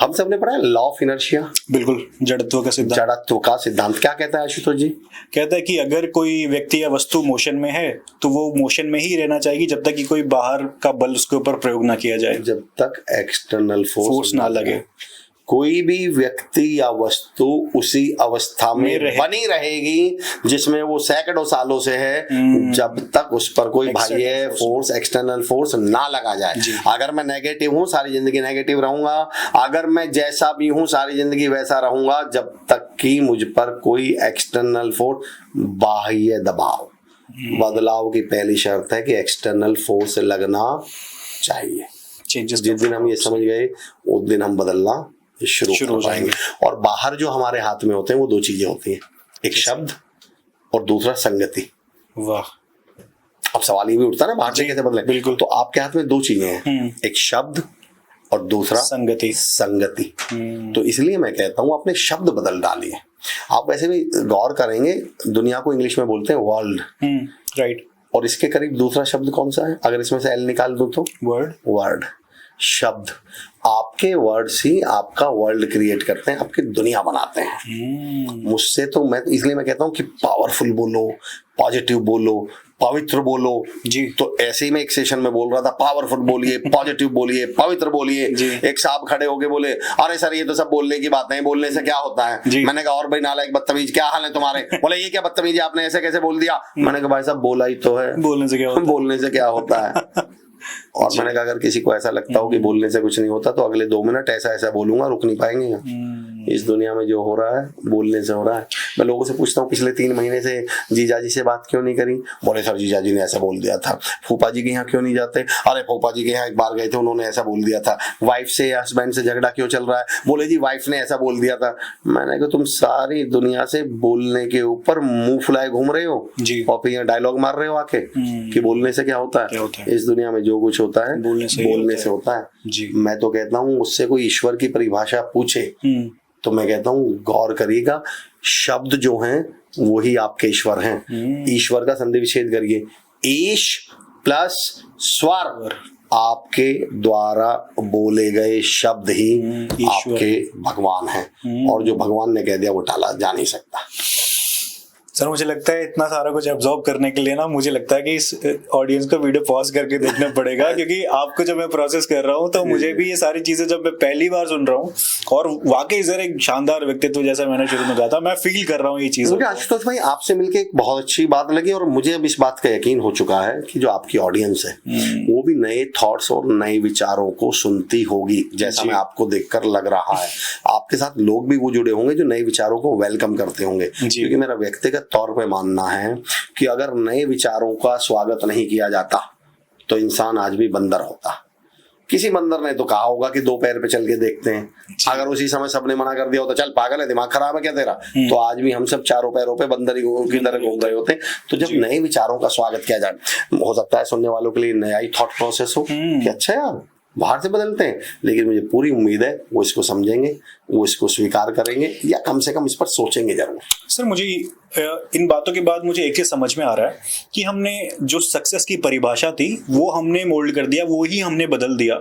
हम सबने पढ़ा है लॉ ऑफ इनर्शिया। बिल्कुल, जड़त्व का सिद्धांत। जड़त्व का सिद्धांत क्या कहता है आशुतोष जी? कहता है कि अगर कोई व्यक्ति या वस्तु मोशन में है तो वो मोशन में ही रहना चाहिए जब तक कि कोई बाहर का बल उसके ऊपर प्रयोग ना किया जाए, जब तक एक्सटर्नल फोर्स ना लगे। कोई भी व्यक्ति या वस्तु उसी अवस्था में बनी रहेगी जिसमें वो सैकड़ों सालों से है, जब तक उस पर कोई बाह्य फोर्स, एक्सटर्नल फोर्स ना लगा जाए। अगर मैं नेगेटिव हूं सारी जिंदगी नेगेटिव रहूंगा, अगर मैं जैसा भी हूं सारी जिंदगी वैसा रहूंगा, जब तक कि मुझ पर कोई एक्सटर्नल फोर्स, बाह्य दबाव, बदलाव की पहली शर्त है कि एक्सटर्नल फोर्स लगना चाहिए। जिस दिन हम ये समझ गए उस दिन हम बदलना शुरू हो जाएंगे। और बाहर जो हमारे हाथ में होते हैं वो दो चीजें होती हैं, एक शब्द और दूसरा संगति। वाह। अब सवाल ये भी उठता है ना बाहर से कैसे बदले? बिल्कुल। तो आपके हाथ में दो चीजें हैं, एक शब्द और दूसरा संगति। तो इसलिए मैं कहता हूं अपने शब्द बदल डालिए। आप वैसे भी गौर करेंगे दुनिया को इंग्लिश में बोलते हैं वर्ल्ड, राइट, और इसके करीब दूसरा शब्द कौन सा है? अगर इसमें से एल निकाल दूं तो वर्ड। शब्द, आपके वर्ड्स ही आपका वर्ल्ड क्रिएट करते हैं, आपकी दुनिया बनाते हैं। मुझसे तो इसलिए मैं कहता हूं कि पावरफुल बोलो, पॉजिटिव बोलो, पवित्र बोलो जी। तो ऐसे ही मैं एक सेशन में बोल रहा था, पावरफुल बोलिए, पॉजिटिव बोलिए, पवित्र बोलिए। एक साहब खड़े होके बोले, अरे सर ये तो सब बोलने की बातें हैं, बोलने से क्या होता है? मैंने कहा और भाई नालायक बदतमीज क्या हाल है तुम्हारे? बोले ये क्या बदतमीजी, आपने ऐसे कैसे बोल दिया? मैंने कहा भाई साहब बोला ही तो है, बोलने से क्या होता है? और मैंने कहा अगर किसी को ऐसा लगता हो कि बोलने से कुछ नहीं होता तो अगले 2 मिनट ऐसा बोलूंगा, रुक नहीं पाएंगे। इस दुनिया में जो हो रहा है बोलने से हो रहा है। मैं लोगों से पूछता हूँ पिछले 3 महीने से जीजाजी से बात क्यों नहीं करी? बोले सर जीजाजी ने ऐसा बोल दिया था। फूफा जी के यहाँ क्यों नहीं जाते? अरे फूफा जी के यहाँ एक बार गए थे, उन्होंने ऐसा बोल दिया था। वाइफ से हस्बैंड से झगड़ा क्यों चल रहा है? बोले जी वाइफ ने ऐसा बोल दिया था। मैंने कहा तुम सारी दुनिया से बोलने के ऊपर मुंह फुलाए घूम रहे हो और फिर यहाँ डायलॉग मार रहे हो आके कि बोलने से क्या होता है? इस दुनिया में जो कुछ होता है बोलने से होता है जी। मैं तो कहता हूँ उससे कोई ईश्वर की परिभाषा पूछे तो मैं कहता हूँ गौर करिएगा, शब्द जो हैं वही आपके ईश्वर हैं। ईश्वर का संधि विच्छेद करिए, ईश प्लस स्वर, आपके द्वारा बोले गए शब्द ही आपके भगवान हैं। और जो भगवान ने कह दिया वो टाला जा नहीं सकता। सर मुझे लगता है इतना सारा कुछ अब्सॉर्ब करने के लिए ना, मुझे लगता है कि इस ऑडियंस को वीडियो पॉज करके देखना पड़ेगा क्योंकि आपको जब मैं प्रोसेस कर रहा हूँ तो मुझे भी ये सारी चीजें जब मैं पहली बार सुन रहा हूँ, और वाकई सर एक शानदार व्यक्तित्व जैसा मैंने शुरू में कहा था, मैं फील कर रहा हूँ ये चीज। मुझे आशुतोष भाई आपसे मिलकर एक बहुत अच्छी बात लगी और मुझे अब इस बात का यकीन हो चुका है कि जो आपकी ऑडियंस है वो भी नए थॉट्स और नए विचारों को सुनती होगी, जैसा मैं आपको देखकर लग रहा है। आपके साथ लोग भी वो जुड़े होंगे जो नए विचारों को वेलकम करते होंगे, क्योंकि मेरा व्यक्तिगत तौर पे मानना है कि अगर नए विचारों का स्वागत नहीं किया जाता तो इंसान आज भी बंदर होता। किसी बंदर ने तो कहा होगा कि 2 पैर पे चल के देखते हैं, अगर उसी समय सबने मना कर दिया होता चल पागल है, दिमाग खराब है क्या तेरा, तो आज भी हम सब 4 पैरों पे बंदर की तरह घूम रहे होते। तो जब नए विचारों का स्वागत किया जाए, हो सकता है सुनने वालों के लिए नया ही थॉट प्रोसेस हो कि अच्छा यार बाहर से बदलते हैं, लेकिन मुझे पूरी उम्मीद है वो इसको समझेंगे, वो इसको स्वीकार करेंगे या कम से कम इस पर सोचेंगे जरूर। सर मुझे इन बातों के बाद मुझे एक चीज समझ में आ रहा है कि हमने जो सक्सेस की परिभाषा थी वो हमने मोल्ड कर दिया, वो ही हमने बदल दिया।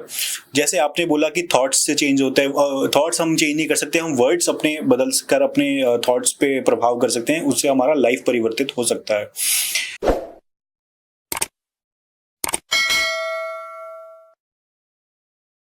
जैसे आपने बोला कि थॉट्स से चेंज होता है, थॉट्स हम चेंज नहीं कर सकते, हम वर्ड्स अपने बदल कर अपने थॉट्स पे प्रभाव कर सकते हैं, उससे हमारा लाइफ परिवर्तित हो सकता है।